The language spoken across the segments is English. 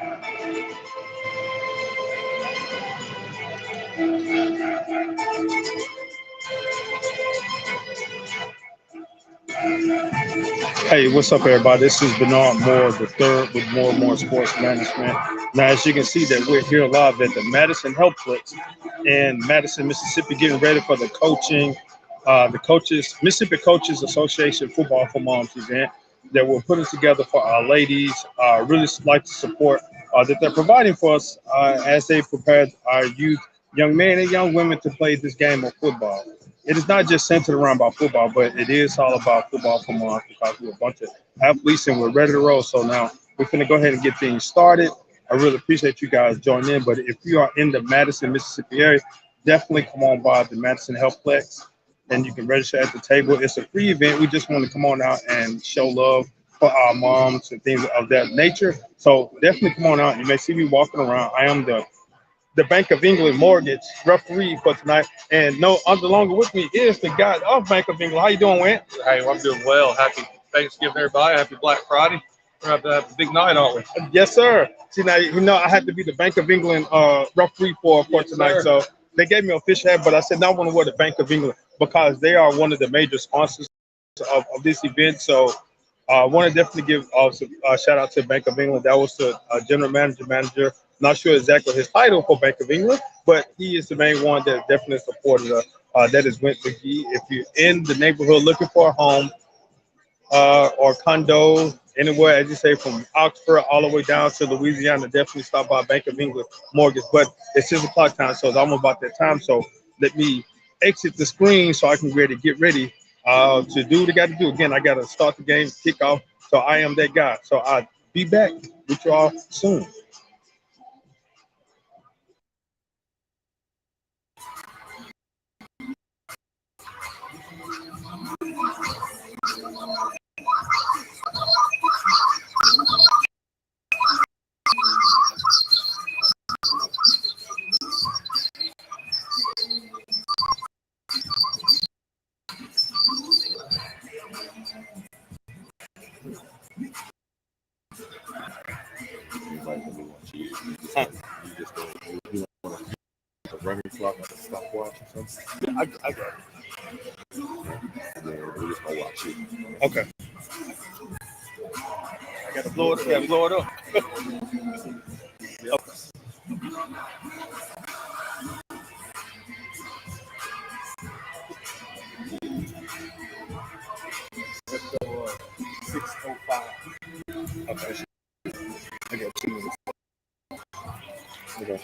Hey, what's up, everybody? This is Bernard Moore, the third with More and More Sports Management. Now, as you can see, that we're here live at the Madison Healthplex in Madison, Mississippi, getting ready for the Mississippi Coaches Association Football for Moms event that we're putting together for our ladies. Really like to support that they're providing for us as they prepare our youth, young men and young women to play this game of football. It is not just centered around about football, but it is all about football for moms because we're a bunch of athletes and we're ready to roll. So now we're going to go ahead and get things started. I really appreciate you guys joining in. But if you are in the Madison, Mississippi area, definitely come on by the Madison Healthplex and you can register at the table. It's a free event. We just want to come on out and show love for our moms and things of that nature. So definitely come on out. You may see me walking around. I am the Bank of England mortgage referee for tonight. And no other longer with me is the guy of Bank of England. How you doing, Went? Hey, I'm doing well. Happy Thanksgiving, everybody. Happy Black Friday. We're going to have a big night, aren't we? Yes, sir. See, now, I had to be the Bank of England referee for tonight. Sir. So they gave me a fish hat, but I said, no, I want to wear the Bank of England because they are one of the major sponsors of this event. So I want to definitely give a shout out to Bank of England. That was the general manager. Not sure exactly his title for Bank of England, but he is the main one that definitely supported us. That is Went McGee. If you're in the neighborhood looking for a home or condo, anywhere, as you say, from Oxford all the way down to Louisiana, definitely stop by Bank of England Mortgage. But it's 6 o'clock time, so I'm about that time. So let me exit the screen so I can get ready to do what I got to do. Again, I got to start the game, kick off. So I am that guy. So I'll be back with you all soon. Huh. A running clock, like a stopwatch or something. I got it. And then we're just gonna watch it. Okay. I got to blow it. Yeah, blow it up. Okay. Let's go 6:05. Okay. I got 2 minutes. Okay.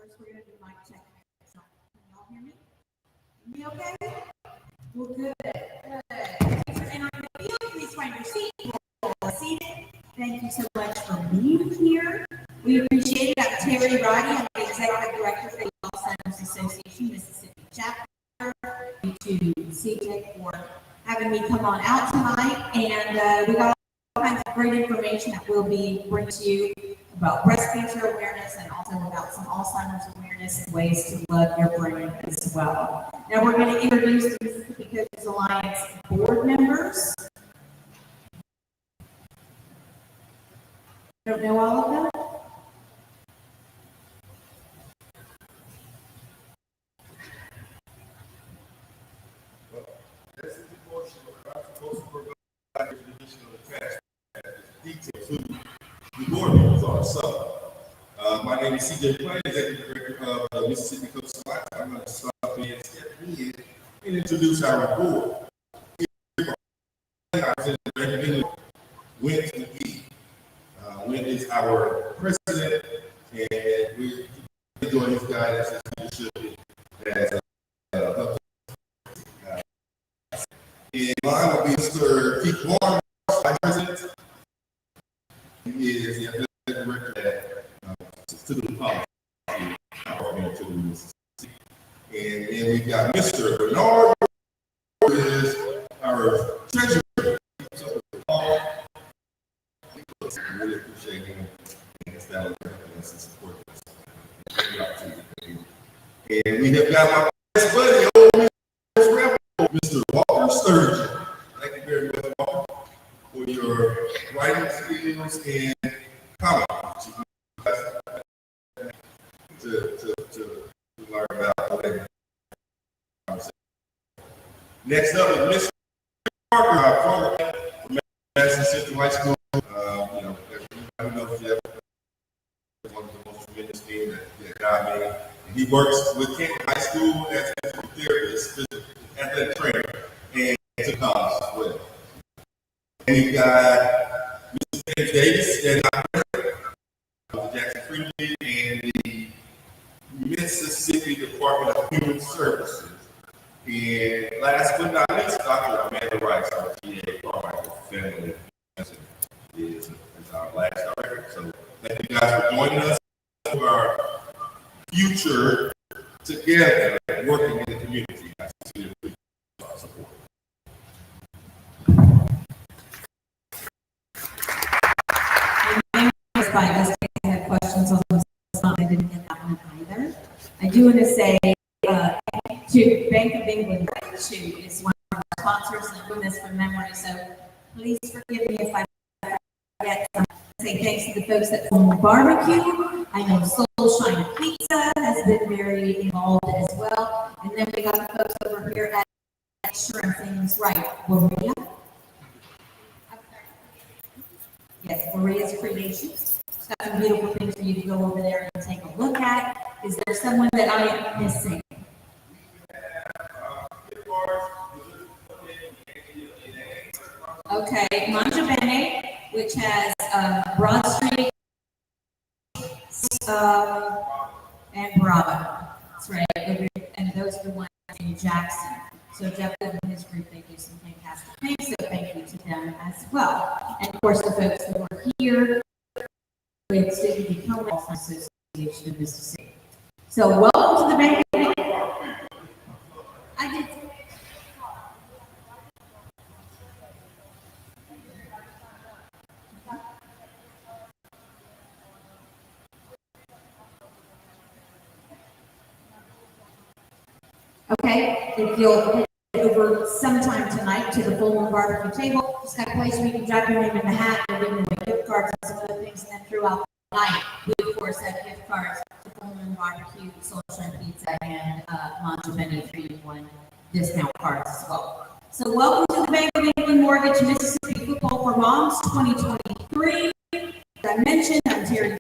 first we're going to do mic check. So, can y'all hear me? Me okay? Well, good. And on the field, please find your seat. Seated. Thank you so much for being here. We appreciate it. I'm Terry Roddy. I'm the Executive Director for the Alzheimer's Association Mississippi Chapter. Thank you to CJ for having me come on out tonight. And we got all kinds of great information that we'll be bringing to you about breast cancer awareness and also about some Alzheimer's awareness and ways to love your brain as well. Now we're going to introduce the Mississippi Coaches Alliance board members. Don't know all of them? This is the portion where I'm supposed to provide additional attachment details who the board members are. So, my name is CJ Plain, Executive Director of the Mississippi Coaches Alliance. I'm going to start and step in and introduce our board. I said Went McGee. Went is our president, and we enjoy his guidance as leadership as and mine will be Mr. Pete Warren, Vice President. He is the athletic director at Student Policy Department. And then we've got Mr. Bernard, who is our treasurer. So, I really appreciate him and his valid us and support us. And we have got my best buddy, old Mr. Walker Sturgeon. Thank you very much, Walker, for your writing skills and comments to learn about the conversation. Next up is Mr. Parker, our former from Madison Central High School. Everybody knows Jeff, one of the most tremendous things that God made. And he works with Kent High School as a physical therapist, athletic trainer, and to college as well. And we've got Mr. James Davis, and our president of the Jackson Freedmen and the Mississippi Department of Human Services. And last but not least, Dr. Amanda Rice, our GA Carmichael family is our last director. So thank you guys for joining us for our future together working in the community. I sincerely appreciate our support. I have questions on this. I didn't get that one either. I do want to say to Bank of England, which is one of our sponsors, and I'm doing this from memory, so please forgive me if I forget to say thanks to the folks at Home Barbecue. I know Soul Shine Pizza has been very involved as well. And then we got the folks over here at Sure I'm saying this right, Maria. Yes, Maria's Creations. It's got some beautiful things for you to go over there and take a look at. Is there someone that I am missing? Okay, Mangia Bene, which has Broad Street and Bravo. That's right. And those are the ones in Jackson. So Jeff and his group, they do some fantastic things. So thank you to them as well. And of course, the folks who are here with Student Diploma Association of Mississippi. So welcome to the Bank. I did. Okay, if you'll head over sometime tonight to the Pullman Barbecue table, just got a place where you can drop your name in the hat and give away gift cards and some other things. And then throughout the night, we of course have gift cards to Pullman Barbecue, Soul Shine Pizza, and Mangia Bene 3-in-1 discount cards as well. So welcome to the Bank of England Mortgage Mississippi Football for Moms 2023. As I mentioned, I'm Terry.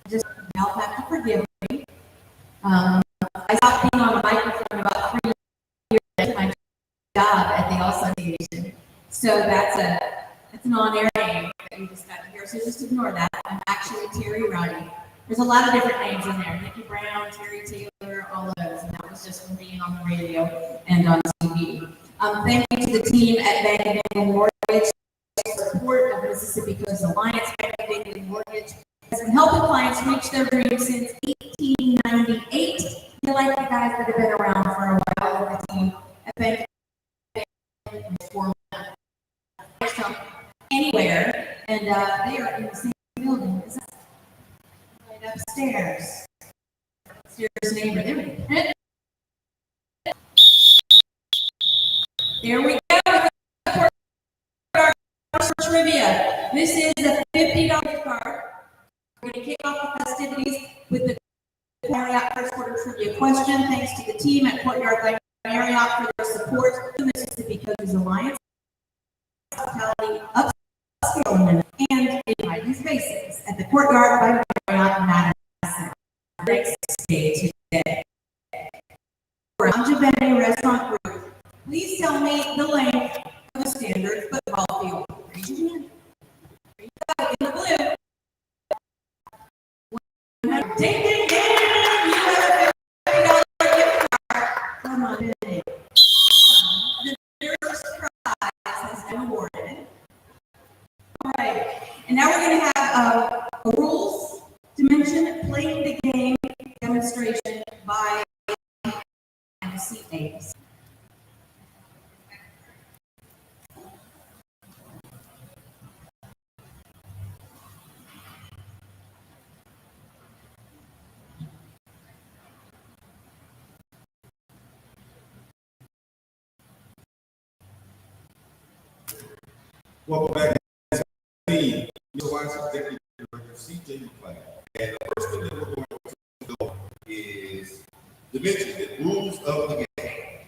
Just y'all have to forgive me. I stopped being on the microphone about 3 years into my job at the All Association. So that's an on-air name. you just got here, so just ignore that. I'm actually Terry Roddy. There's a lot of different names in there. Nikki Brown, Terry Taylor, all of those. And that was just from being on the radio and on TV. Thank you to the team at Bank and Mortgage. Support of Mississippi Coast Alliance. Bank and Mortgage has been helping clients reach their dreams since 1898. You're like the guys that have been around for a while with the team at Bank from anywhere, and they are in the same building. Right upstairs. Upstairs neighbor. There we go. Trivia. This is a $50 card. We're going to kick off the festivities with the Marriott first quarter trivia question. Thanks to the team at Courtyard Marriott for their support to Mississippi Coaches Alliance, hospitality, upscaling, and inviting spaces at the Courtyard by Marriott Madison. Next day today. For Anjabani Restaurant Group, please tell me the length of a standard football field. Raise your hand. There you go, in the blue. Ding, ding, ding! You have a $50 gift card. Come on, in. The first prize has been awarded. All right, and now we're going to have a rules dimension playing the game demonstration by MC Davis. Welcome back to the team. Your Vice Executive Director, CJ McClain. And the first thing that we're going to go is dimension the rules of the game.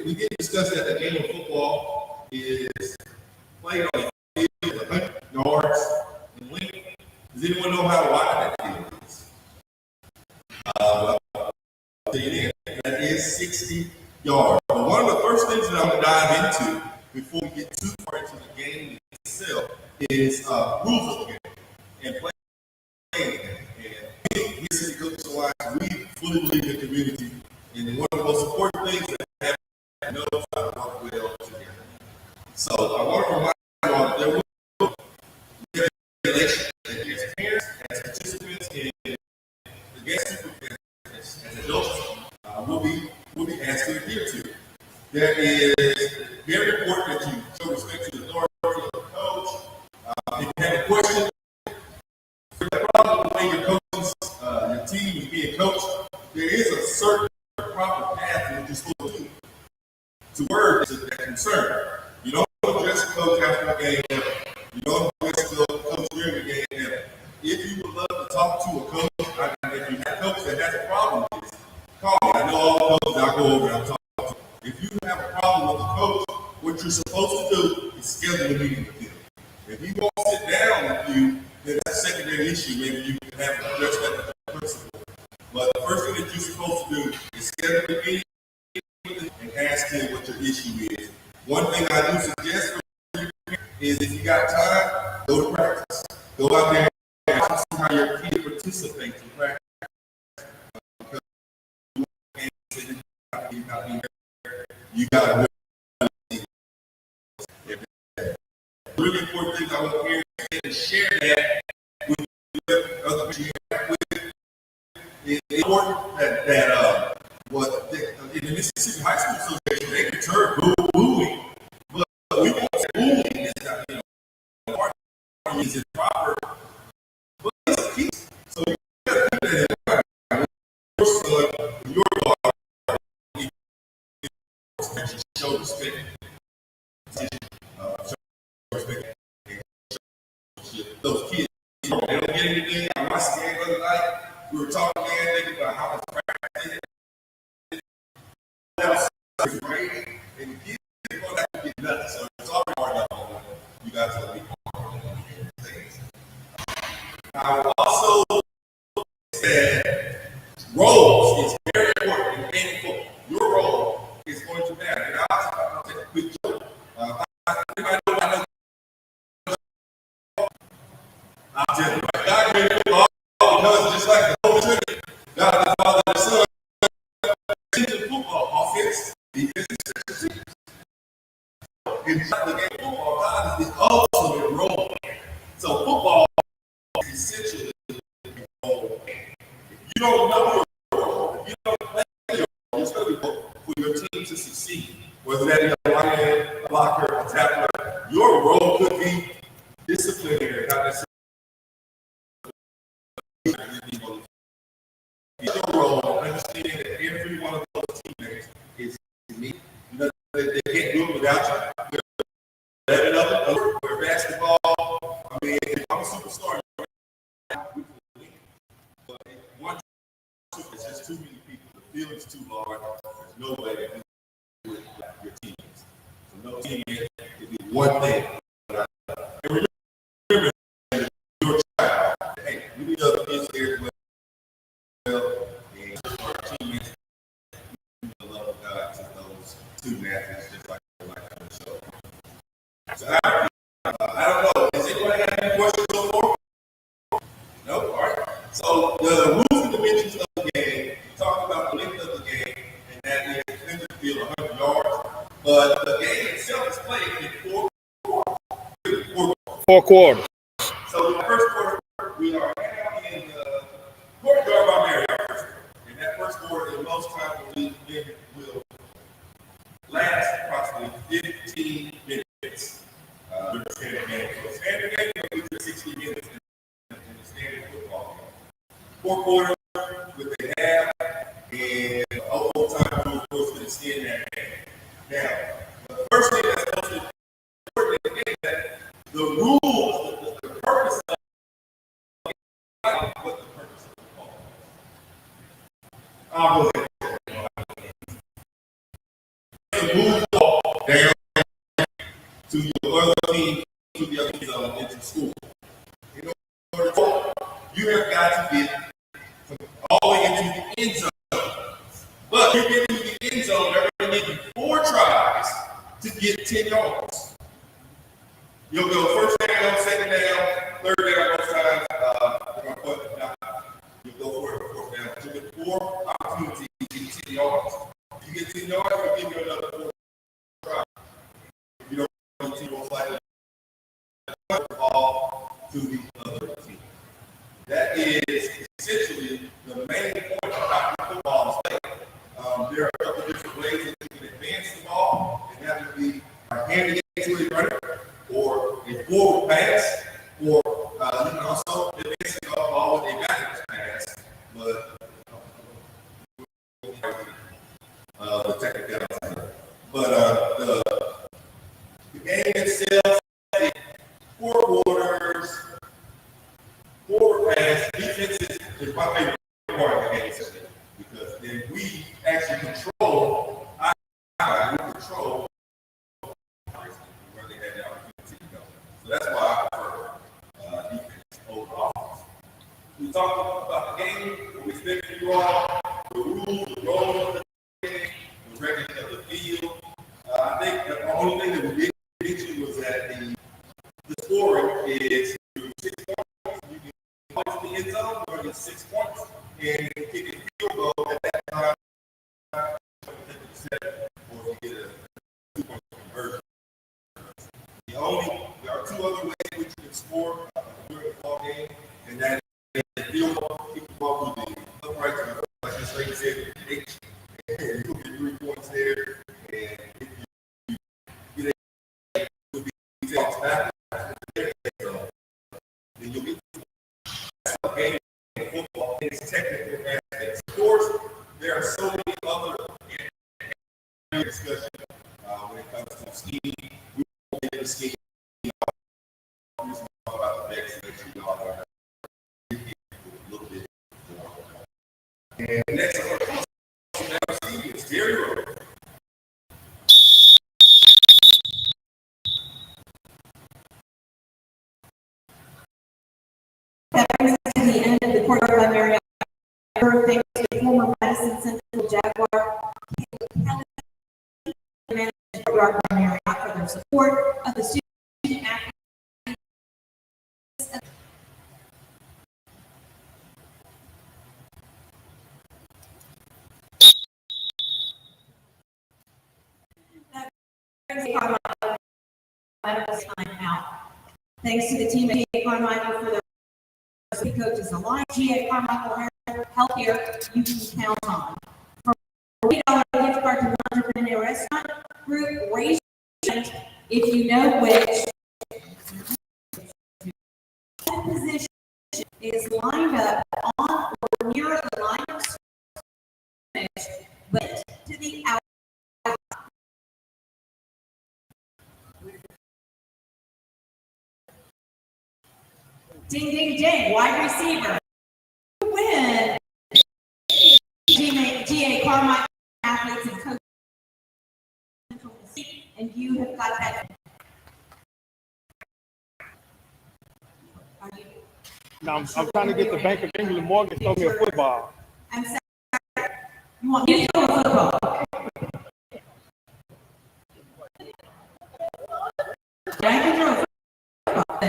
We did discuss that the game of football is played on a field of 100 yards in length. Does anyone know how wide that field is? I'll tell you that is 60 yards. But one of the first things that I'm going to dive into before we get too far into the game itself is rules of the game and playing the game. And we, Mississippi Coaches Alliance, we fully believe in community. And one of the most important things that we have to know is how to work well together. So I want to remind you all that there will be a relation that as parents, as participants in the game supervision, as adults, will be asked to adhere to. There is very important that you show respect to the authority of the coach. If you have a question, if you have a problem with the way your coaches, your team is being coached, there is a certain proper path that you're supposed to word that concern. You don't address the coach after the game. You don't address the coach during the game. If you would love to talk to a coach, if you have a coach that has a problem with this, call me. I know all the coaches I go over and I'm talking. If you have a problem with the coach, what you're supposed to do is schedule a meeting with him. If he won't sit down with you, then that's a secondary issue. Maybe you can have to address that with the principal. But the first thing that you're supposed to do is schedule a meeting with him and ask him what your issue is. One thing I do suggest for you is if you got time, go to practice. Go out there and see how your kid participates in practice. Because you got to really important things I want to hear and share that with other people. It's important that what in the Mississippi High School Association they deter bullying, but we won't say bullying is not, is improper, but it's a piece. So you got to keep that in mind. Your son, your daughter, show respect. Show respect. Those kids, they don't get anything. I watched the game the other night. We were talking thinking about how much practice is. And the kids don't have to get nothing. So it's already hard enough on you guys to be hard things. I would also say roles is very important in football. Your role is going to matter. And I'll take a quick joke. I know it's not the game of football. God is also enrolled. So football is essentially enrolled. You don't know your role. If you don't play your role, you're going to be for your team to succeed. Whether that be a line, a blocker, a tackler, your role could be disciplinary, not necessarily. Your role, understanding that every one of those teammates is unique. You know, they can't do it without you. Let it up. Where basketball, I mean, if I'm a superstar, but one, it's just too many people. The field is too large. There's no way to do it with your teammates. So no team can do one thing. And remember, your child, hey, we need other kids here as well. And our teammates, the love of God to those two athletes, just like on the show. So I don't know. Does anybody have any questions so far? No? All right. So the rules and dimensions of the game, we talked about the length of the game, and that is defensive field 100 yards. But the game itself is played in Four quarters. So in the first quarter, we are now in the courtyard by Marriott. And that first quarter, in most times, will last approximately 15 minutes. During the standard game. So standard game will be 60 minutes in the standard football game. Four quarters with a half and overtime will, of course, extend that game. Now, the first thing that's most important is that the rules, the purpose of the game, what the purpose of the football is. I'll go ahead. Move the ball down to your other team, to the other zone, into school. In order to, you have got to get all the way into the end zone. But if you get into the end zone, they're going to give you 4 tries to get 10 yards. You'll go first down, second down, third down, most times. You'll go for it fourth down. You'll get 4 opportunities to get 10 yards. If you get 10 yards, they'll give you another 4 tries. If you don't, team will slightly the ball to the other team. That is essentially the main point of how football is played. There are a couple different ways that you can advance the ball, and that would be handing it to a runner, or a forward pass, or you can also advance the ball with a backwards pass. But the technicality. But the game itself, 4 quarters, forward pass, defense is my favorite part of the game today, because then we actually control, we control where they had the opportunity to go. So that's why I prefer defense over offense. We talked about the game, what we expect you all, the rules, the role of the game, the record of the field. I think the only thing that we didn't get you was that the scoring is 6 points. You can point to the end zone, you're going to get 6 points, and if you kick a field goal at that time, or if you get a 2-point conversion. There are 2 other ways in which you can score during the ball game, and that is the field goal, kick the ball through the upright, like this lady said, H, and you'll get 3 points there, and if you get a will be takes back, then you'll get the game in football in its technical aspects. Of course, there are so many other discussions when it comes to scheme. We won't get into scheme. I'm just talking about the next section. Y'all are a little bit more. And next, is Gary Rowe. That brings us to the end of the courtyard by Marriott. Thanks to the former Madison Central Jaguar managed courtyard by Marriott for their support of the student athletes. That brings medical time out. Thanks to the team at GA Carmichael for their coaches alike. GA Carmichael Healthcare you can count on. For $40 gift card to Entrepreneur Restaurant Group, raise your hand if you know which position is lined up on or near the line of scrimmage, but to the outside. Ding, ding, ding, wide receiver. Win. GA Carmichael athletes and coaches, and you have got that. Are you? Now I'm trying to get the Bank of England mortgage to throw me a football. I'm sorry. You want me to throw a football? I can throw a football, but I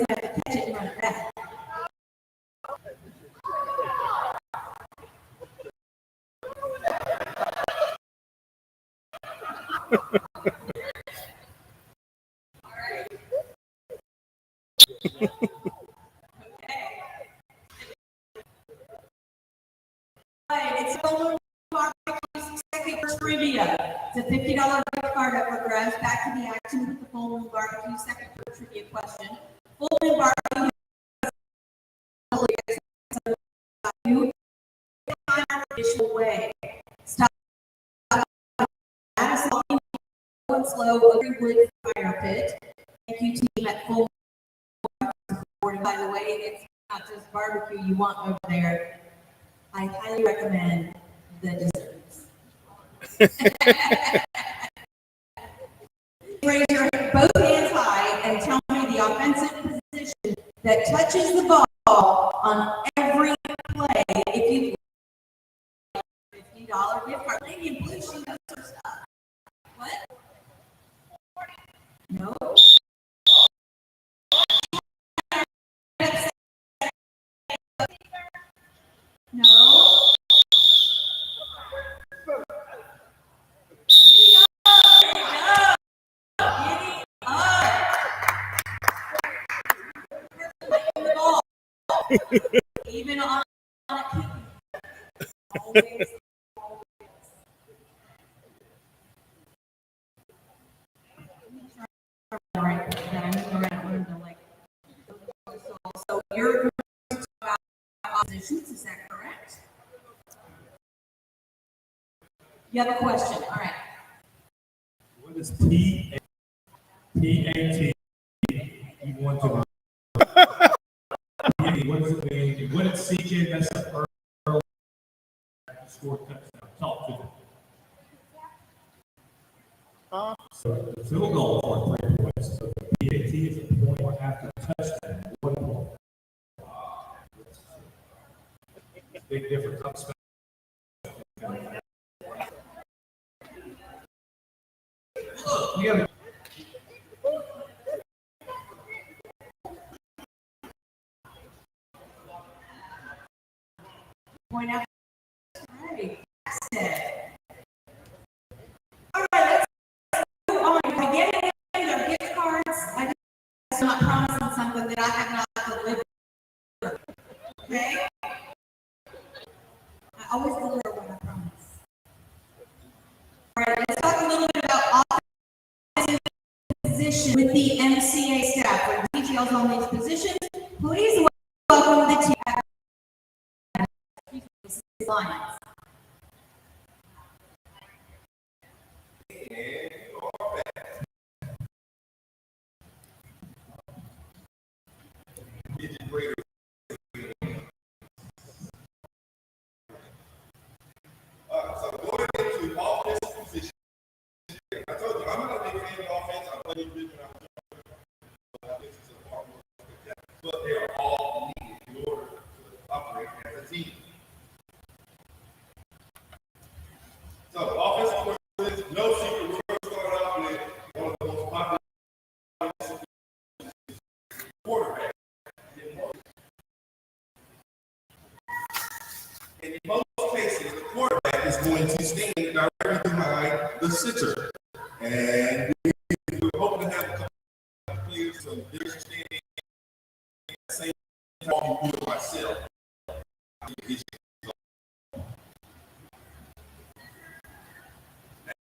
have to catch it and run it back. It's Golden Barbecue's second trivia. It's a $50 gift card up for grabs. Back to the action with the Golden Barbecue second trivia question. Golden Barbecue you find a traditional way. Stop at a slow every wood fire pit. Thank you team at Full. By the way, it's not just barbecue you want over there. I highly recommend the desserts. Raise your both hands high and tell me the offensive position that touches the ball on every play. If you $50 gift card, lady in blue, she knows her stuff. What? No. No. Even on a kick. Always. All right, then I'm around to like. So you're going to talk about oppositions, is that correct? You have a question, all right. What is PAT? You want to know. What does it mean? What it's seeking, that's the early score touchdown. Talk to them. So the field goal for 3 points. So the PAT is a point after touchdown. 1 point. Big difference. I'm spending. We have Point out. All right, let's move on. If we get any other gift cards, I'm not promising something that I have not delivered. Okay? I always deliver what I promise. All right, let's talk a little bit about offensive position with the MCA staff. For details on these positions, please welcome the team. Lions. So going into offensive position, I told you I'm not a big fan of offense. I play division. But they are all needed in order to operate as a team. So offensive position, no secret. We're going to start off with one of the most popular quarterbacks. In most cases, the quarterback is going to stand directly behind the center. And we're hoping to talking to myself.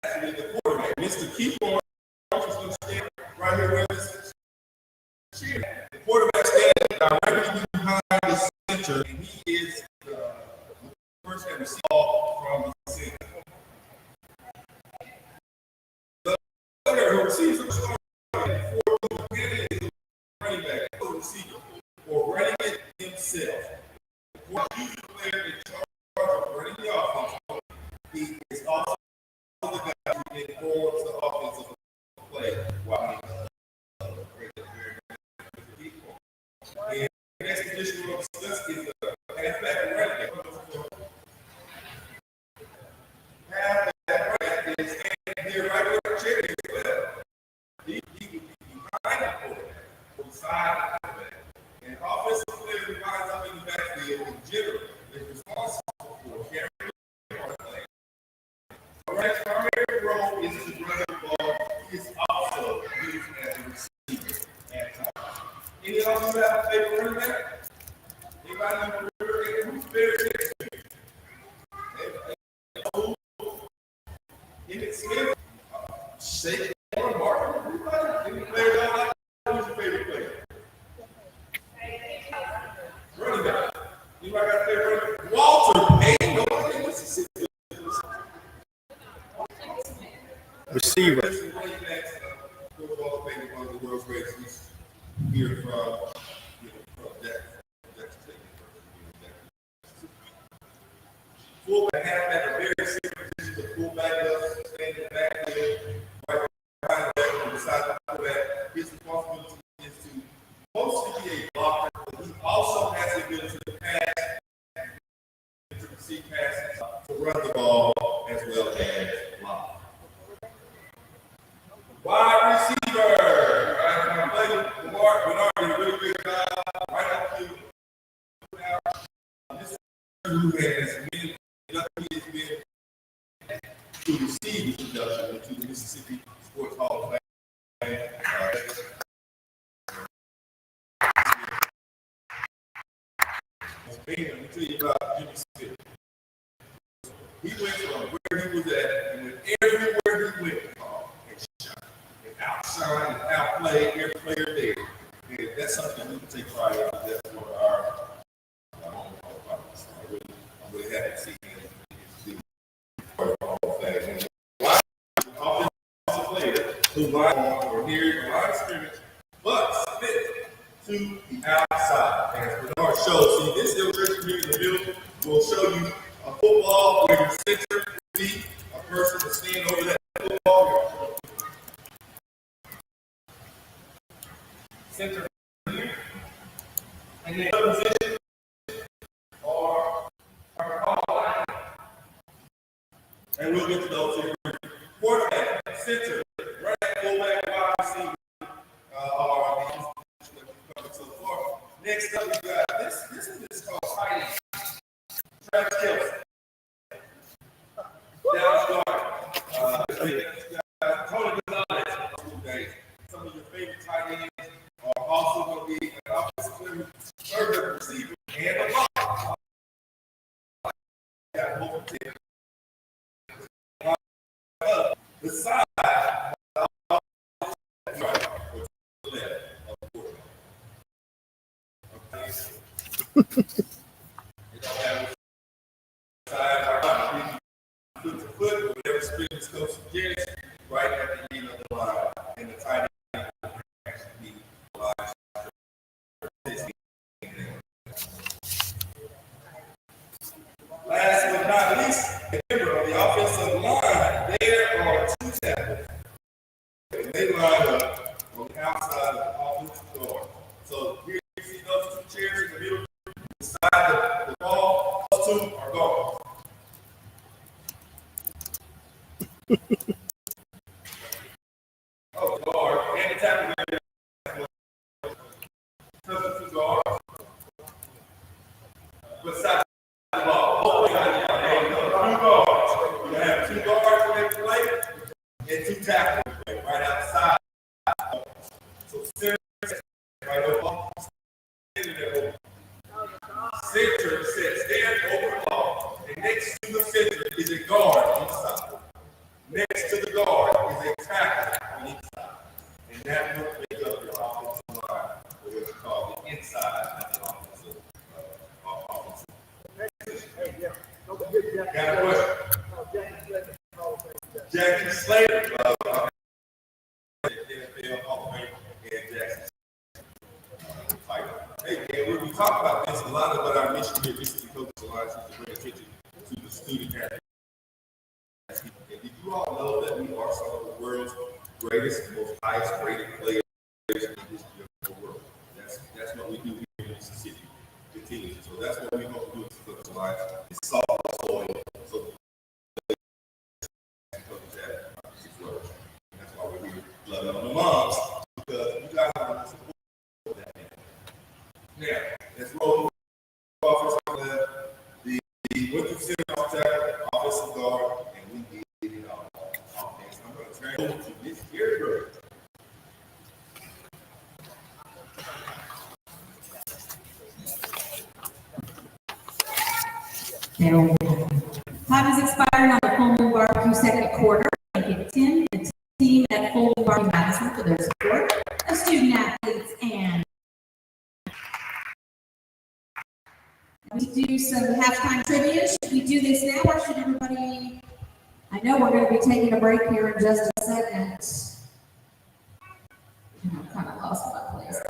Actually, the quarterback, Mr. Keeper, stand right here where this cheer. The quarterback standing directly behind the center, and he is the person that receives the ball from the center. The player who receives the ball is running back, the receiver, or running it himself. He's the player in charge of running the offense. He is also the guy who informs the offensive play while and the next position we'll discuss is the halfback and running back. Halfback running back is standing here right where the chair is as well. He would be behind the quarterback, beside the quarterback. And offensive player who lines up in the backfield in general is responsible for carrying the play. Correct, primary role is to run the ball. He is also used as a receiver at times. Any of you have a favorite running back? Anybody remember who's very good? Emmitt Smith, Saquon Barkley, everybody? Any player y'all like? Who's your favorite player? Running back. Anybody got a favorite running back? Walter Payton. Nobody wants to see Receiver. Football playing one of the world's greatest here from fullback halfback are very similar positions. The fullback does stand in the backfield, right behind the back, beside the fullback. His responsibility is to mostly be a blocker, but he also has the ability to pass, to receive passes, to run the ball as well as block. Wide receiver. I'm playing Bernard did a really good job right out the field. This who has been to receive the introduction into the Mississippi Sports Hall of Fame. Let me tell you about Jimmy Smith. He went from where he was at, and everywhere he went, outshine and outplay every player there. And that's something we can take pride in. That's one of our I'm really happy to see him part of the Hall of Fame. Offensive player who line on or near the line of scrimmage, but split to the outside. As Bernard shows, see this illustration here in the middle will show you a football where your center will be a person to stand over that football. Center here, and then position or line. And we'll get to those here. Quarterback, center, right, fullback, wide receiver, are the positions that we've covered so far. Next up, we got this is called tight end. Travis Kelce. Dallas Goedert. Tony Gonzalez. Some of your favorite tight ends are also going to be an offensive player, third receiver, and a blocker. Got both of them. The side, right, or to the left of the quarterback. Okay. You don't have a side right, foot to foot, whatever spin is coach suggests, right at the end of the line, and the tight end will actually be the line. Last but not least, remember on the offensive line, there are two tackles. And they line up on the outside of the offensive guard. So here you see those two chairs in the middle, beside the ball, those two are guards. Oh, guard, and the tackle there. Two guards. Beside the ball. You have two guards in the play and two tackles in play right outside. So center right over, standing there open. And when we talk about this, a lot of what our mission here at Mississippi Coaches Alliance is to bring attention to the student athletes. And did you all know that we are some of the world's greatest, most highest rated players in the history of the world? That's what we do here in Mississippi. Continues. So that's what we hope to do to Coaches Alliance is solve the soil so coaches have to flourish. And that's why we're here loving on the moms, because you guys are support that. Now, let's roll offense on the what you said on tackle, offensive guard, and we did it all. Offense. I'm going to turn it over to Miss Gary Bird. Time has expired on the Coleman Barbecue second quarter. Thank you, Tim, the team at Coleman Barbecue Madison for their support of student athletes. And we do some halftime trivia. Should we do this now, or should everybody? I know we're going to be taking a break here in just a second. I'm kind of lost my place.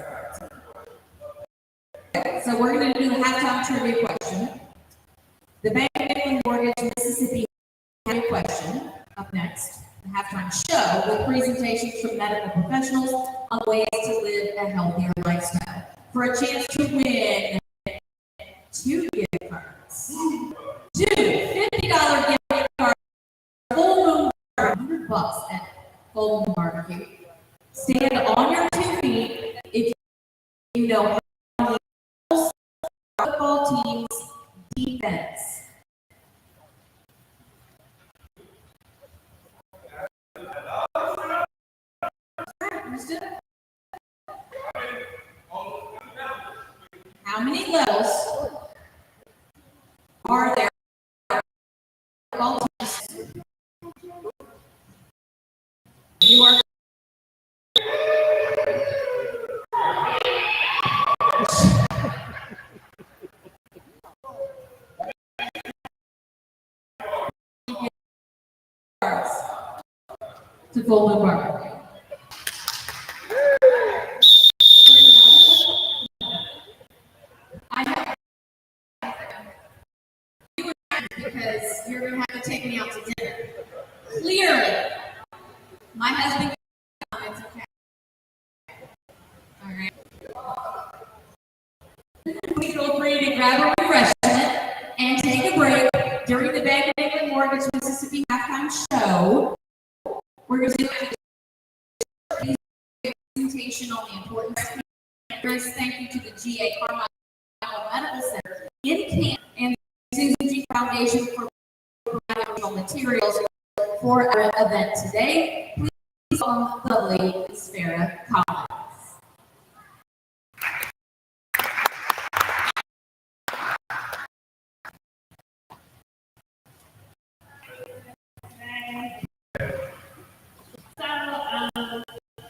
Okay, so we're going to do the halftime trivia question. The Bank of England Mortgage Mississippi had a question up next. The halftime show with presentations from medical professionals on ways to live a healthier lifestyle. For a chance to win 2 gift cards, 2 $50 gift cards, full moon $100 at Full Moon Barbecue. Stand on your 2 feet if you know how the football team's defense. How many levels are there? You are. To Full Moon Barbecue. I know. Because you're going to have to take me out to dinner. Clearly, my husband. It's okay. All right. Feel free to grab a refreshment and take a break during the Bank of England Mortgage Mississippi halftime show. We're going to do a presentation on the importance of parents. Thank you to the G.A. Carmichael Medical Center in Camp and the Susan G. Foundation for providing materials for our event today. Please welcome the lovely Ms. Farrah Collins.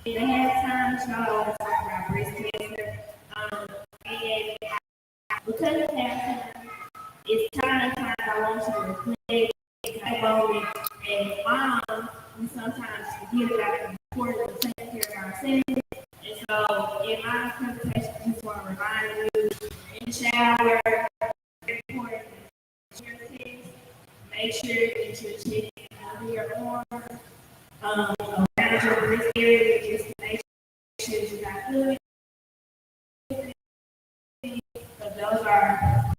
In the halftime show, talk about breast cancer, and because it's halftime, it's time I want you to reflect, take moment, and mom, we sometimes forget about the importance of taking care of ourselves. And so, in my presentation, I just want to remind you, in the shower, very important to your kids, make sure that you're checking under your arm. Around your wrist area, just to make sure you're not good. So those are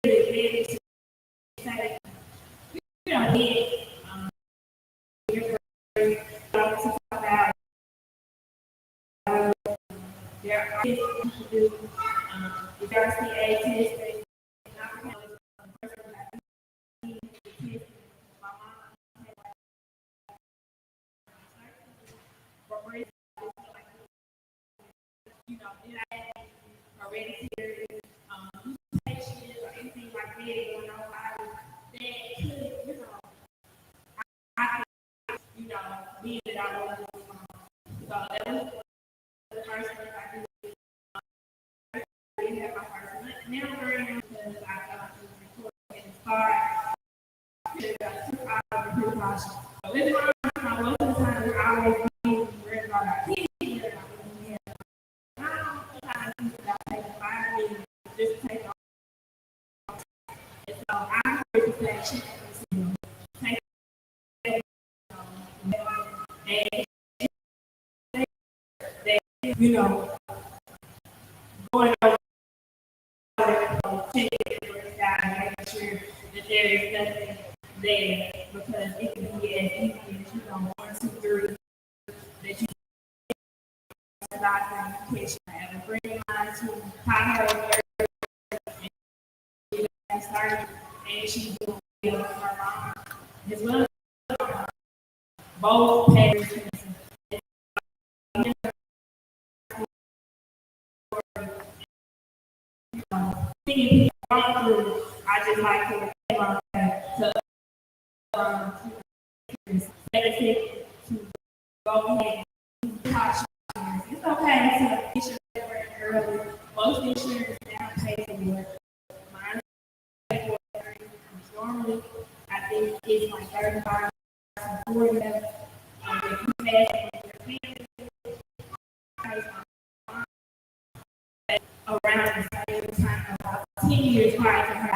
really exciting. You don't need to talk about there are things to do. If you see a test, you know, already here, patient or anything like that going on, that could, you know, I could, you know, be in it all over. So that was the first thing I did. I didn't have my first mammogram because I thought it was important to start. Because I took all the precautions. So this one, most of the time, I always be worried about our kids. And that, you know, going over checking it out and making sure that there is nothing there, because it can be as easy as, 1, 2, 3, that you not communication and a green line to Tahoe and started, and she's doing well with her mom as well as both parents. Seeing people going through, I just like to benefit to go ahead and touch. It's okay to insurance early. Most insurance now pay for it. Mine pay for it. Normally, I think it's like 35 to 40. If you pay for your family, around the same time, about 10 years prior to her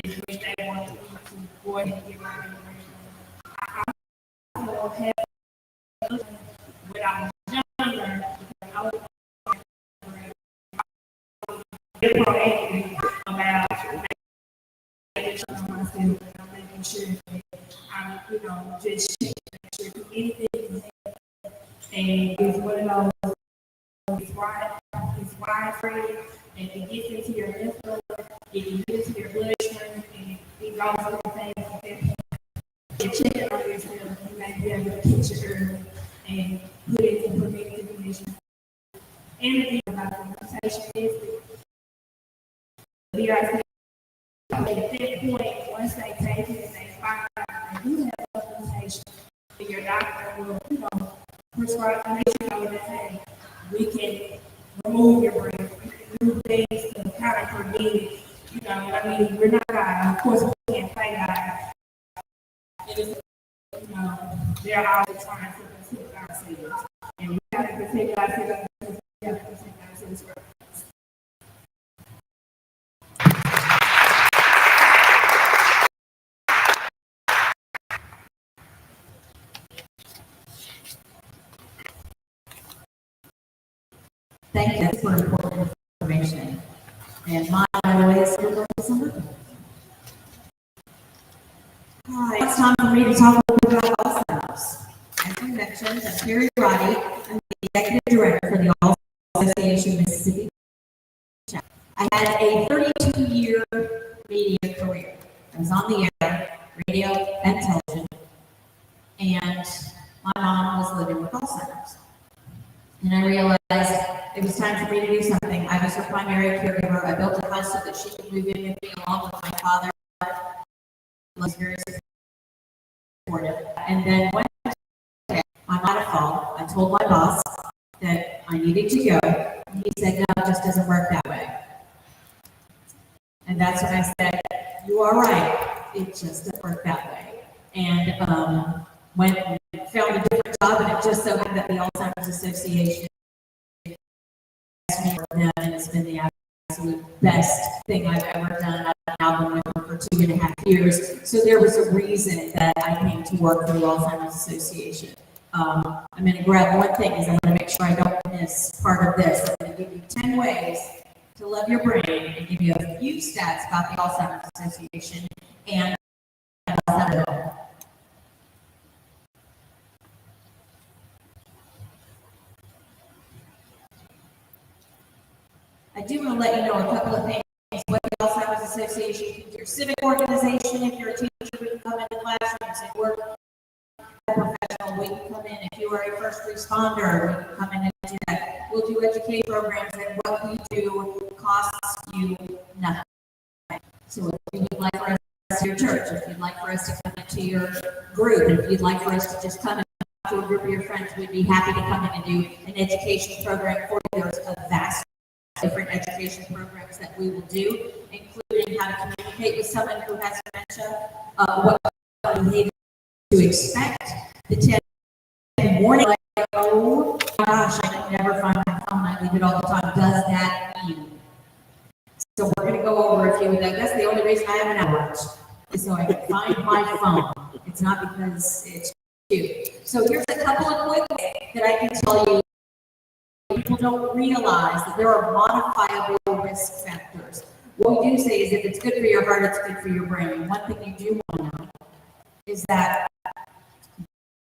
is when they want to go ahead and get my information. I also have when I was younger, because I was proactive about making sure myself and I'm making sure that I'm, just checking make sure anything and it's one of those it's widespread, and it gets into your lymph node, it can get into your bloodstream, and it goes through the things like that. You check it on yourself, you may be able to catch it early and put it in preventative measures. And the thing about the mutation is the BRC, at that point, once they take it and they find out they do have a mutation, your doctor will, prescribe information over that, hey, we can remove your brain, remove things to kind of prevent it. We're not God. Of course, we can't play God. It is, they're always trying to protect ourselves. And we have to protect ourselves because we have to protect ourselves first. Thank you for important information. And my way is to go to somebody. Hi, it's time for me to talk a little bit about Alzheimer's. As I mentioned, I'm Terry Roddy. I'm the Executive Director for the Alzheimer's Association of Mississippi. I had a 32-year media career. I was on the air, radio, and television. And my mom was living with Alzheimer's. And I realized it was time for me to do something. I was her primary caregiver. I built a house so that she could move in with me along with my father. I was very supportive. And then one day, I'm on a call. I told my boss that I needed to go. And he said, no, it just doesn't work that way. And that's when I said, you are right. It just doesn't work that way. And went and found a different job, and it just so happened that the Alzheimer's Association asked me for them, and it's been the absolute best thing I've ever done. I've now been with them for 2.5 years. So there was a reason that I came to work for the Alzheimer's Association. I'm going to grab one thing, because I want to make sure I don't miss part of this. I'm going to give you 10 ways to love your brain and give you a few stats about the Alzheimer's Association and Alzheimer's. I do want to let you know a couple of things. What the Alzheimer's Association is your civic organization. If you're a teacher, we can come into classrooms and work professional. We can come in. If you are a first responder, we can come in and do that. We'll do education programs, and what we do costs you nothing. So if you would like for us to your church, if you'd like for us to come into your group, if you'd like for us to just come in to a group of your friends, we'd be happy to come in and do an education program for you. There's a vast different education programs that we will do, including how to communicate with someone who has dementia, what behavior to expect, the 10 in the morning, like, oh gosh, I can never find my phone, I leave it all the time. Does that mean? So we're going to go over a few of them. That's the only reason I have an Apple Watch, is so I can find my phone. It's not because it's cute. So here's a couple of quick ways that I can tell you. People don't realize that there are modifiable risk factors. What we do say is if it's good for your heart, it's good for your brain. One thing you do want to know is that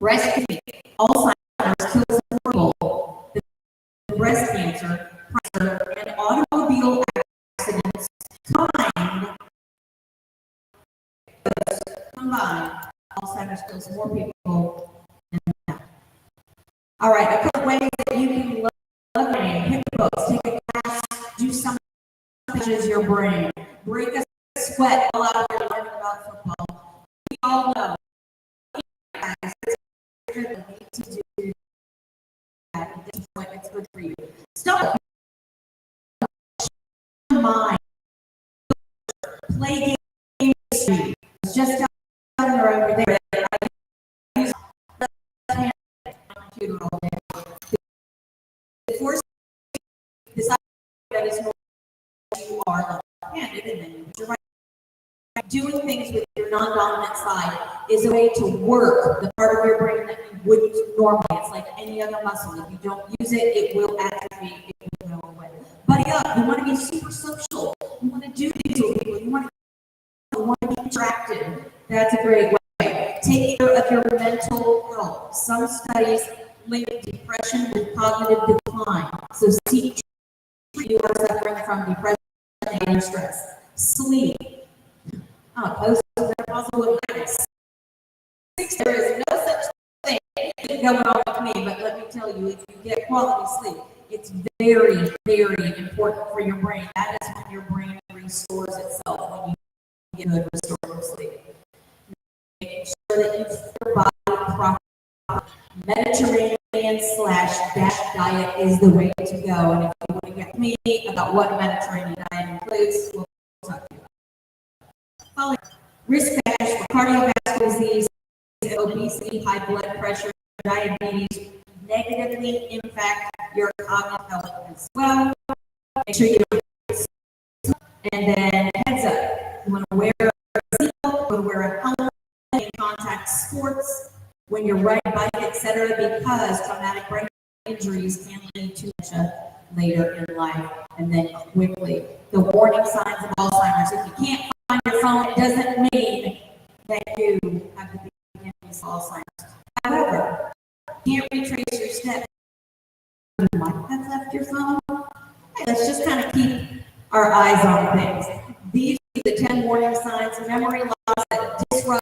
breast cancer, Alzheimer's kills more people than breast cancer, and automobile accidents combined, Alzheimer's kills more people than that. All right, a couple ways that you can look at hit the books, take a class, do something that touches your brain, break a sweat all out here learning about football. We all know, guys, it's good to do that. It's good for you. Stop mind, play games. It's just down there over there. I use the computer all day. It forces this idea that is you are left-handed, and then you're right. Doing things with your non-dominant side is a way to work the part of your brain that you wouldn't normally. It's like any other muscle. If you don't use it, it will atrophy. It will go away. Buddy up. You want to be super social. You want to do things with people. You want to be interactive. That's a great way. Take care of your mental health. Some studies link depression with cognitive decline. So seek treatment if you are suffering from depression and stress. Sleep. Post-menopausal. There is no such thing going on with me, but let me tell you, if you get quality sleep, it's very, very important for your brain. That is when your brain restores itself, when you get good restorative sleep. Making sure that you feed your body properly. Mediterranean/DASH diet is the way to go. And if you want to get me about what a Mediterranean diet includes, we'll talk to you. Following risk factors for cardiovascular disease, obesity, high blood pressure, diabetes negatively impact your cognitive health as well. Make sure you don't. And then heads up, you want to wear a seatbelt, you want to wear a helmet in contact sports when you're riding a bike, etc., because traumatic brain injuries can lead to dementia later in life. And then quickly, the warning signs of Alzheimer's. If you can't find your phone, it doesn't mean that you have the beginning of Alzheimer's. However, you can't retrace your steps. You might have left your phone. Hey, let's just kind of keep our eyes on things. These are the 10 warning signs: memory loss that disrupts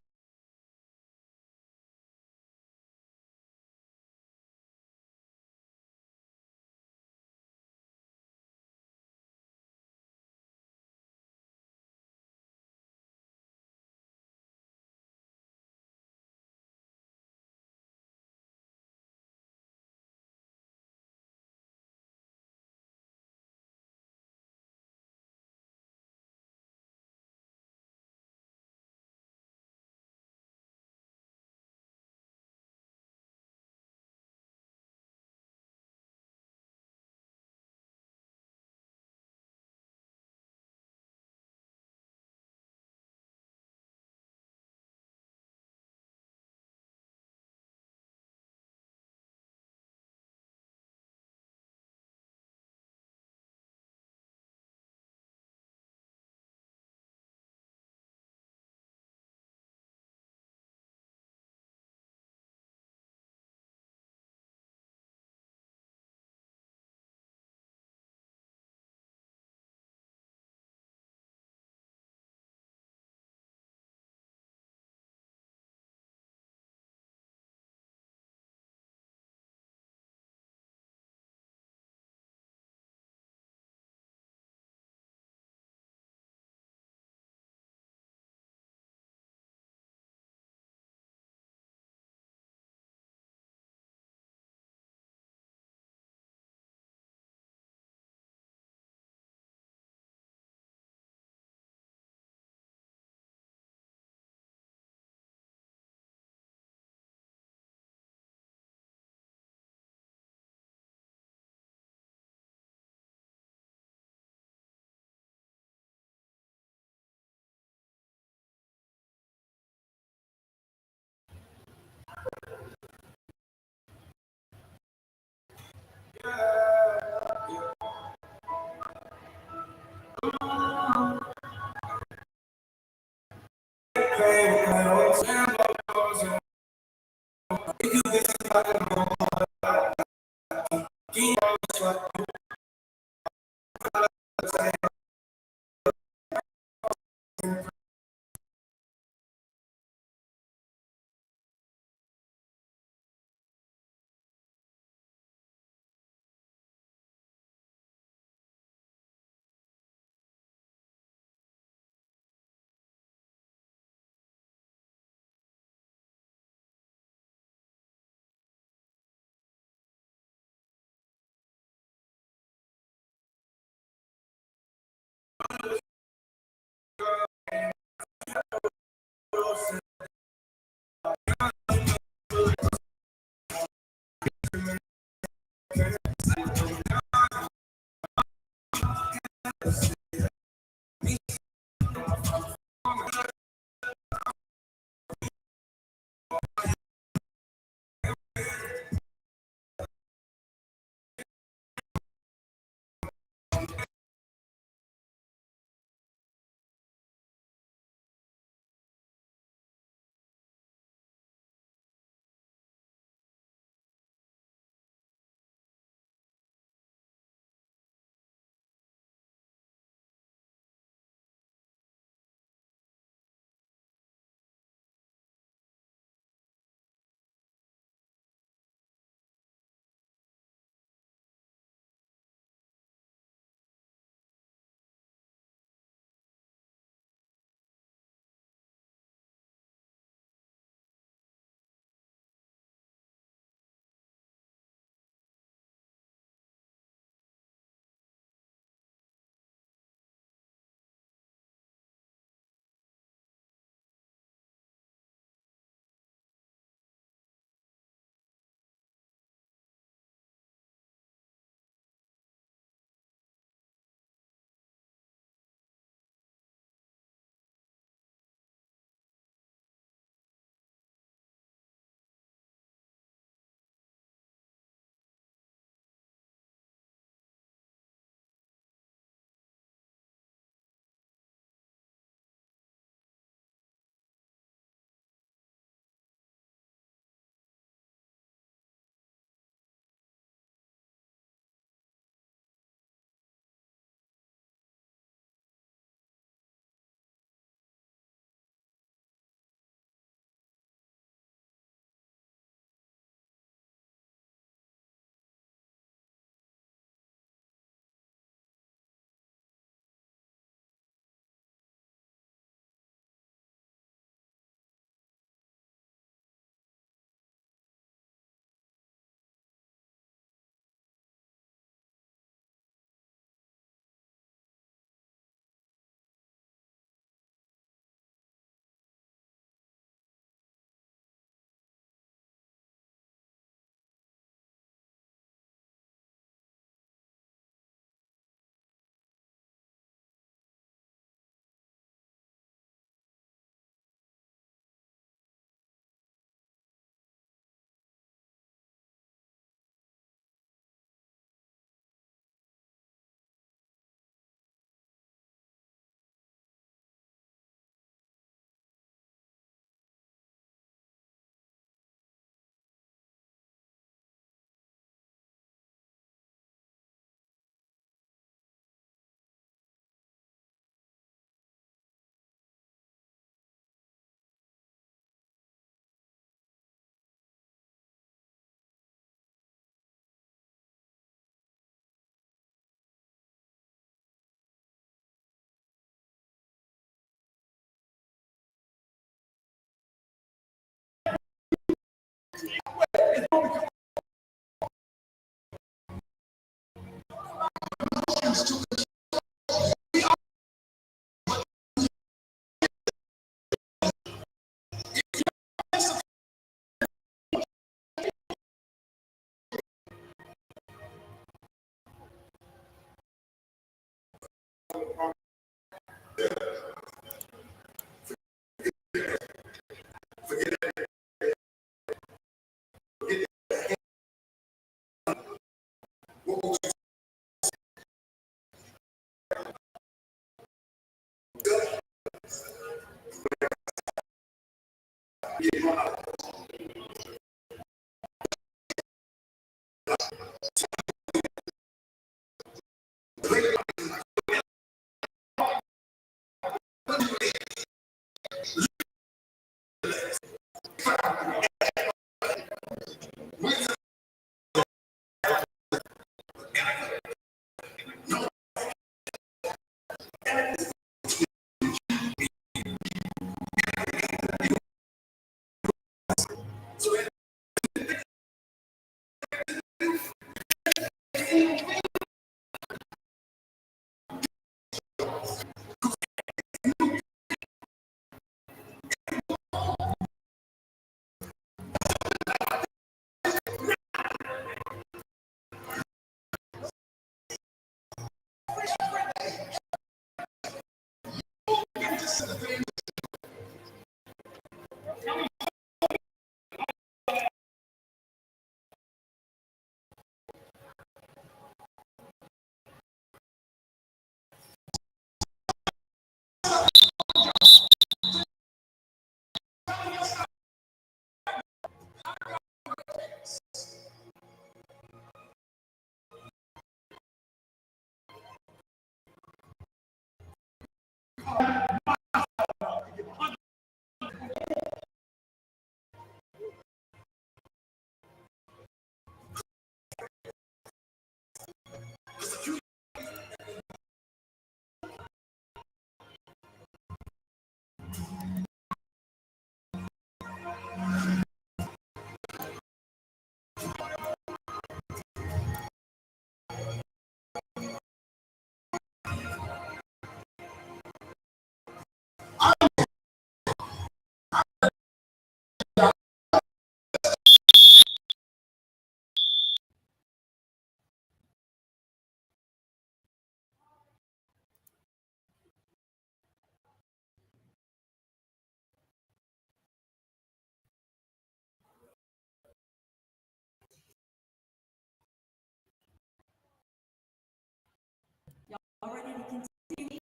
Y'all ready to continue?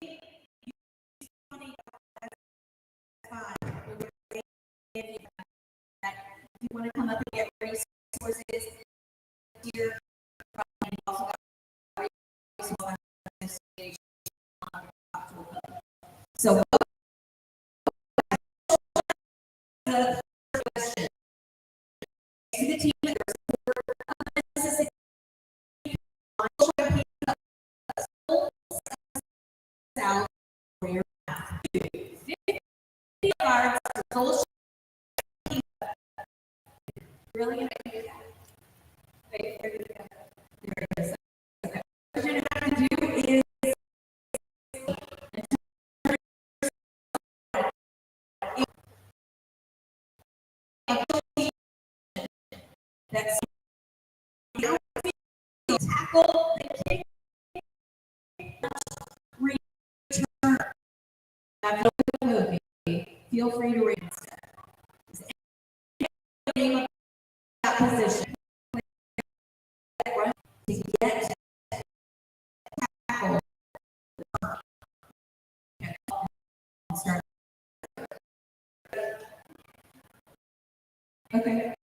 Fine. We're ready. If you want to come up and get resources here, and also got resources on this stage. So the question to the team that this is out for your 50 cards full. Really gonna do that? Wait, there it is. Okay. What you're gonna have to do is that's tackle the kick, return. After the movie, feel free to read that position. To get tackle. Start. Okay.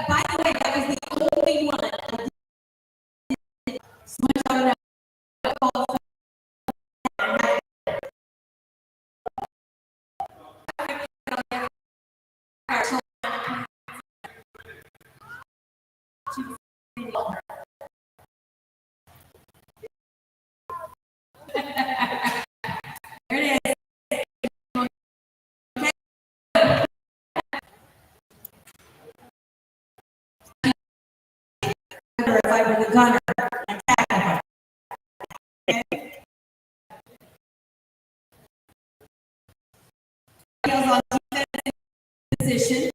By the way, that was the only one. Switch out of There it is. With the gunner. On defensive position.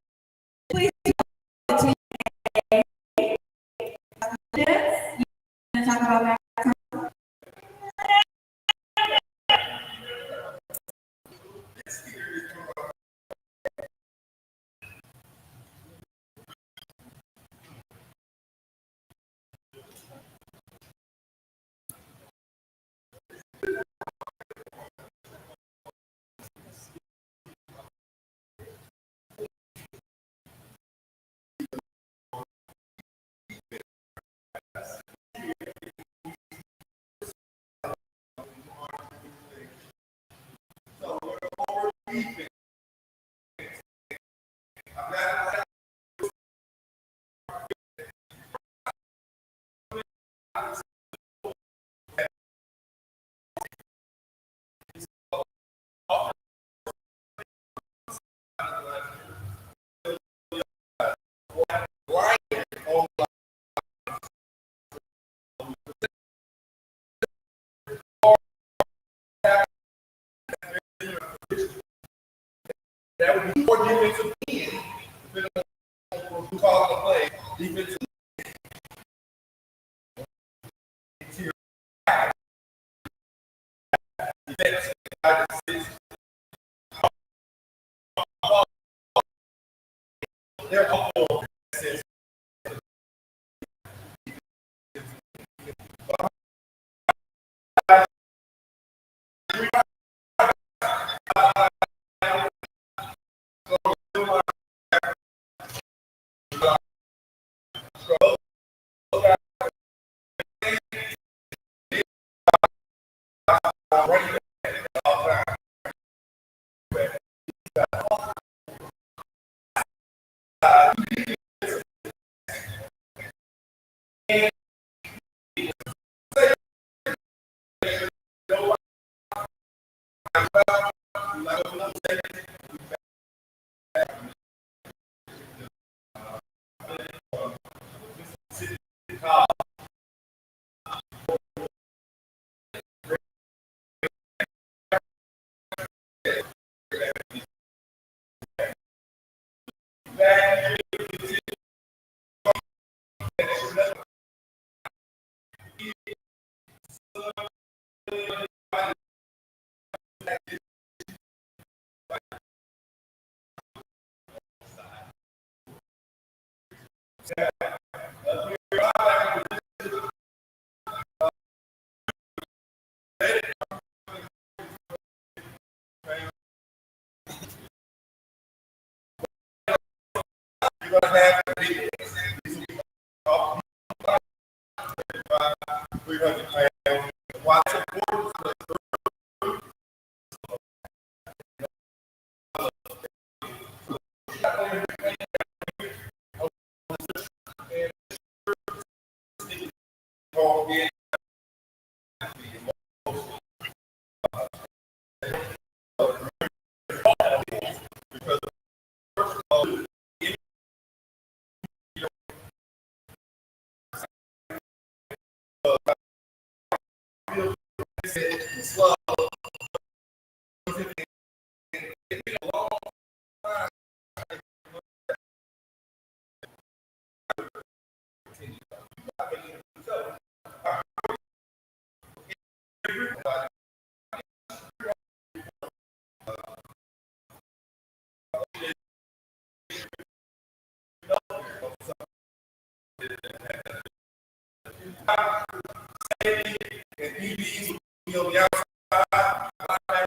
Please talk about defense. I've got that would be more defensive end, depending on who calls the play. Defensive interior. They're all you're gonna have to be 300 pounds. Watch it forward. Slow. And DBs will be on the outside.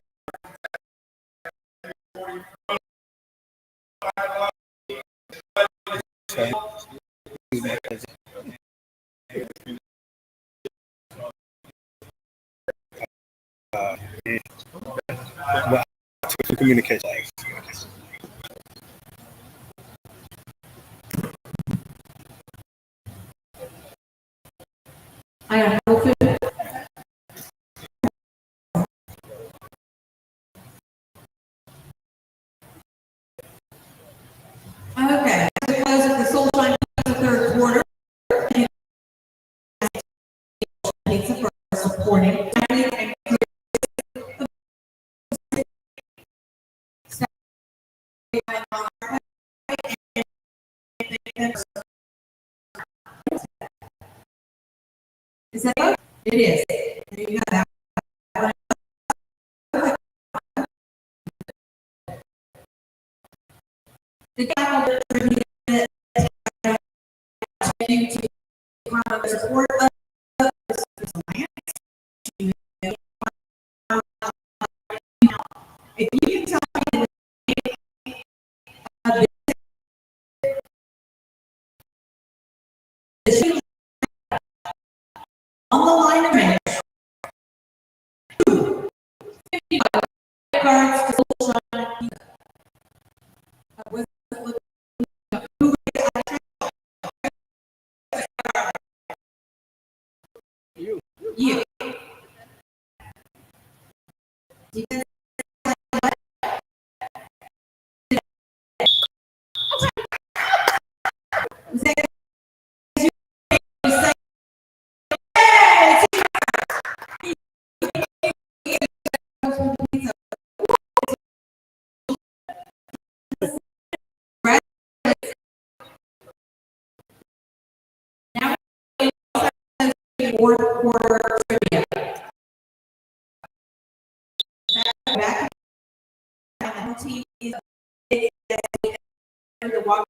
Communication. I am hoping. Okay, because of the Soul Shine the third quarter, it's a first supporting. Is that it? It is. There you go. The capital to support us. If you can tell me on the line of man, 50 cards to team is the walk.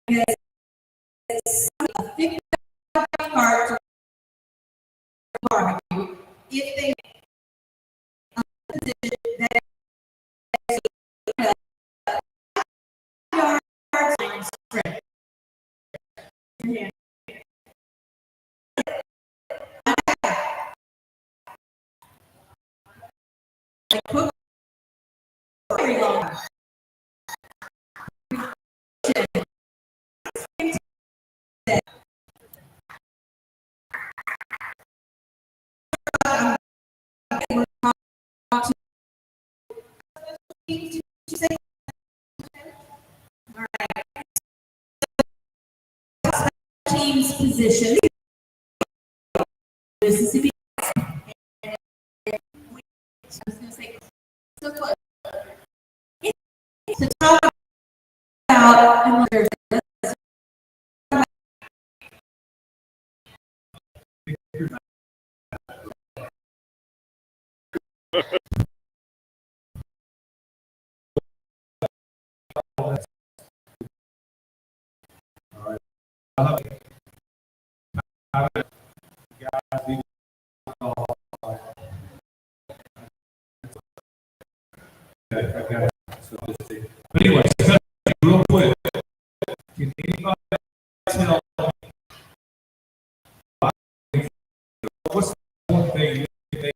Because a 50 card for barbecue, if they that yards spread. Yeah. Like cook very long. Team's position. Mississippi. I was going to say, so close. To talk about, and there's Okay. So, but anyway, real quick, can anybody tell me what's the one thing you think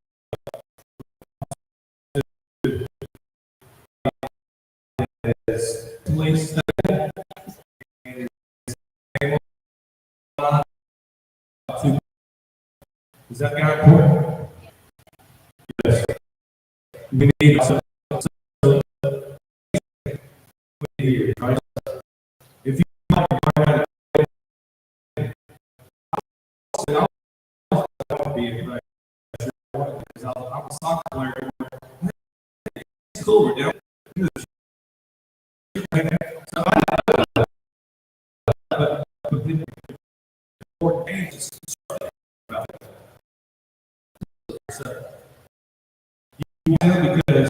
is police state and is able to, is that guy important? Yes. We need some here, right? If you I'll be a great. I'm a soccer player. It's cool, we're down. So but the important thing is about it. So you know because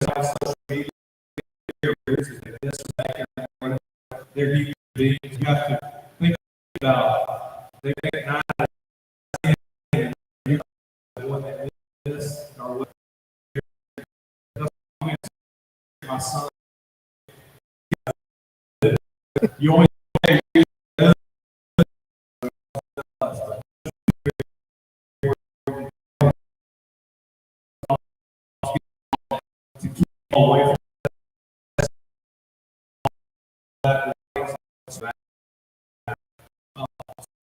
social media there need to be, you have to think about they make 9 and you know what that is or what my son you only to keep away from that.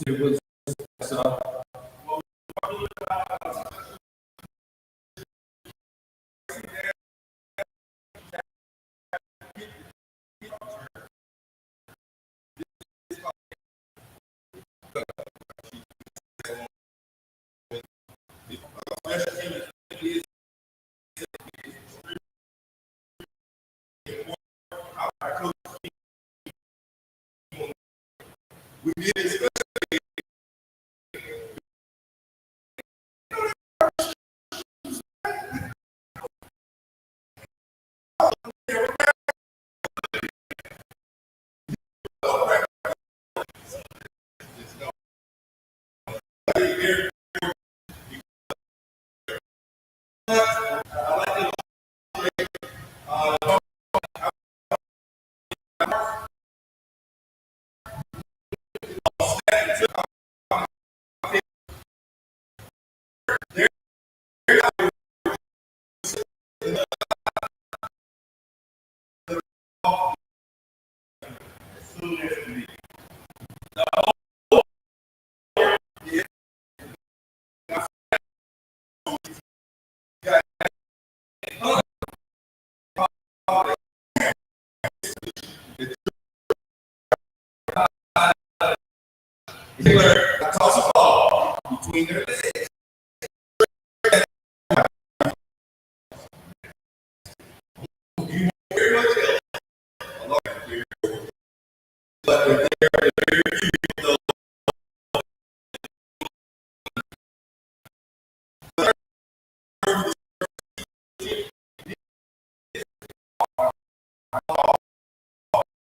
It was so. We did it. I toss a ball between their legs. You very much help. But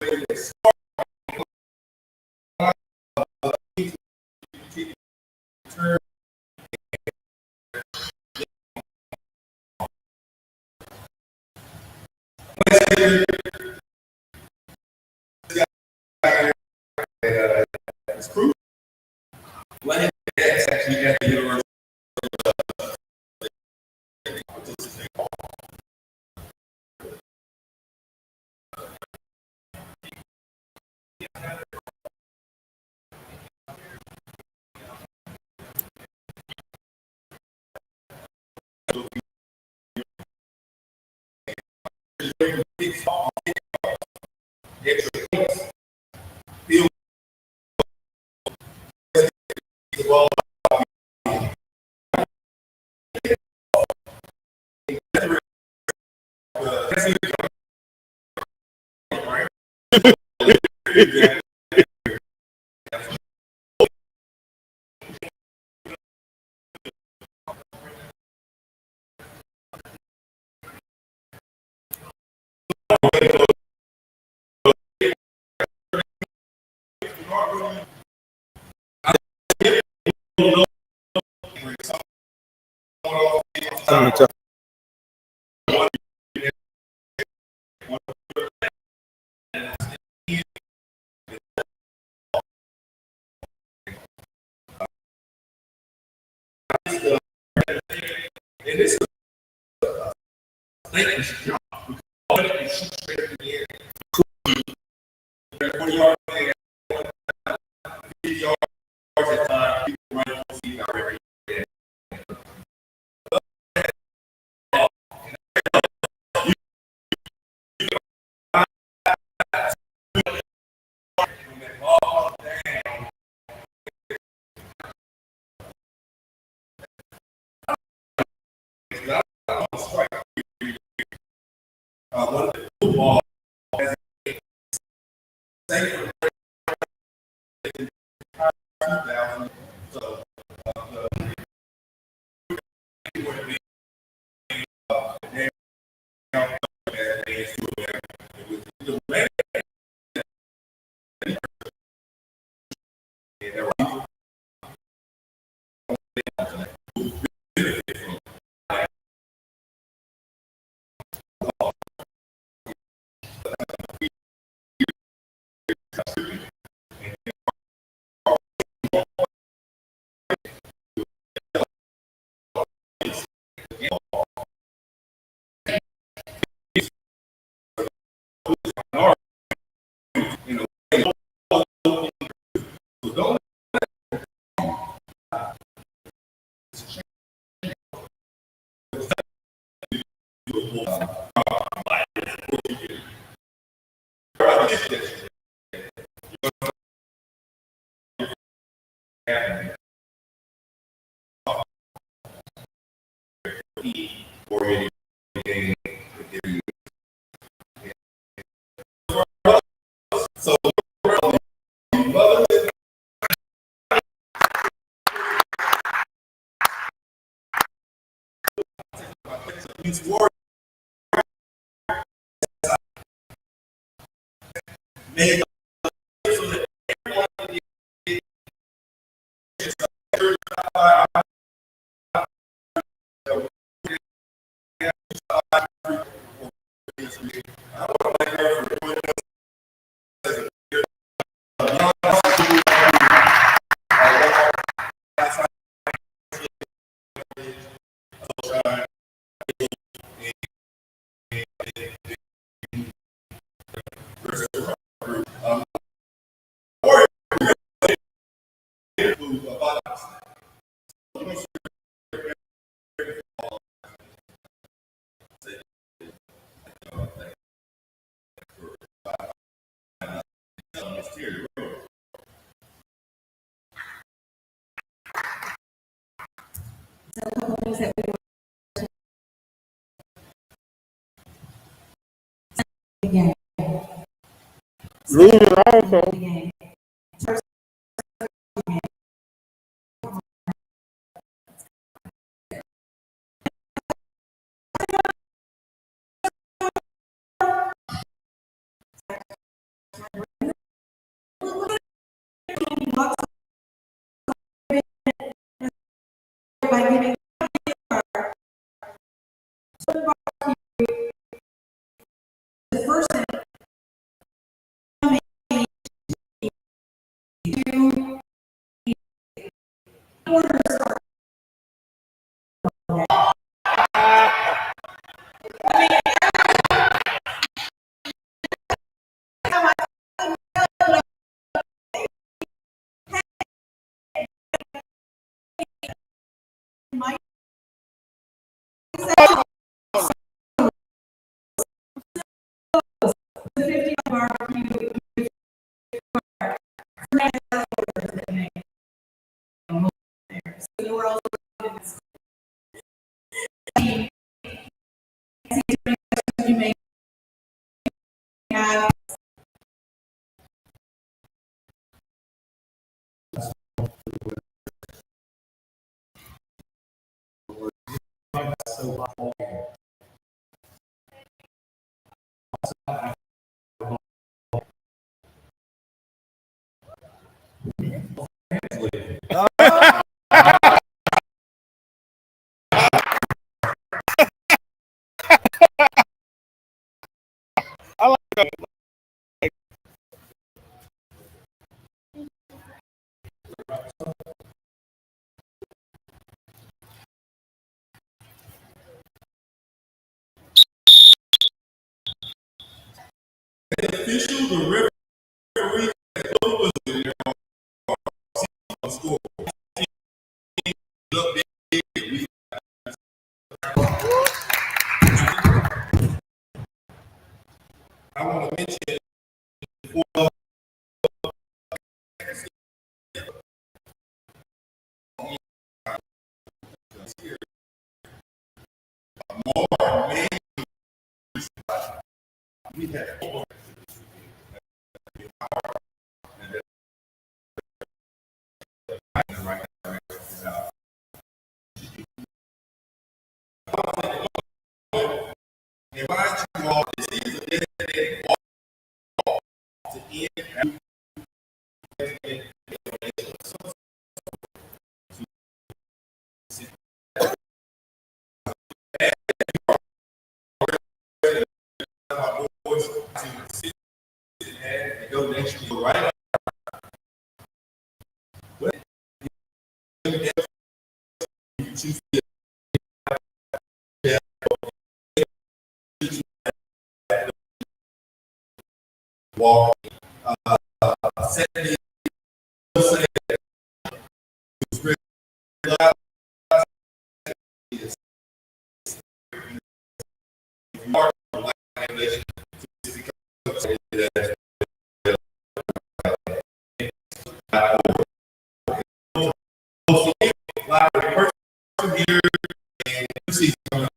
It's crucial. When it's actually at the university. Extra points. Field well. And this is a thankless job. You shoot straight in the air. 20 yards, 50 yards at time, people running full speed already. One of the football has a same for 2000. So, these warriors made so that everyone Again. Leave it also. Again. The first thing to order start. Mike said, the 50 barbecue. So you were also you may have Official, the referee, was there on score. Look, I want to mention before more men, we have invite you all to see the dedicated walk to end. Our boys to sit and go next to the right. Walk. Secondly, here and